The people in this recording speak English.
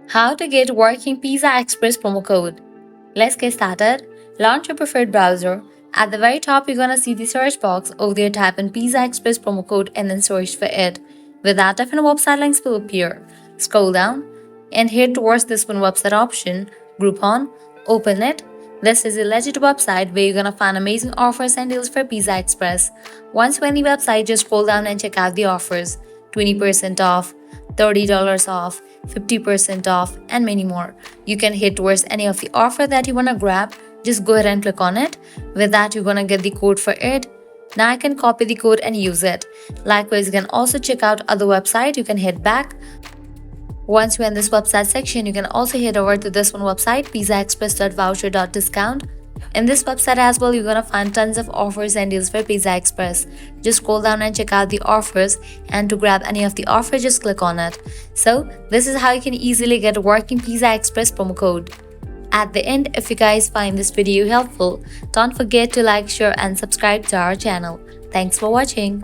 How to get working Pizza Express promo code. Let's get started. Launch your preferred browser. At the very top, you're gonna see the search box. Over there, type in Pizza Express promo code and then search for it. With that, different website links will appear. Scroll down and head towards this one website option, Groupon. Open it. This is a legit website where you're gonna find amazing offers and deals for Pizza Express. Once you're on the website, just scroll down and check out the offers. 20% off, $30 off, 50% off, and many more. You can hit towards any of the offer that you want to grab. Just go ahead and click on it. With that, you're going to get the code for it. Now I can copy the code and use it. Likewise, you can also check out other website. You can head back. Once you're in this website section, you can also head over to this one website, pizzaexpress.voucher.discount. In this website as well, you're gonna find tons of offers and deals for Pizza Express. Just scroll down and check out the offers, and to grab any of the offers, just click on it. So this is how you can easily get a working Pizza Express promo code. At the end, if you guys find this video helpful, don't forget to like, share and subscribe to our channel. Thanks for watching.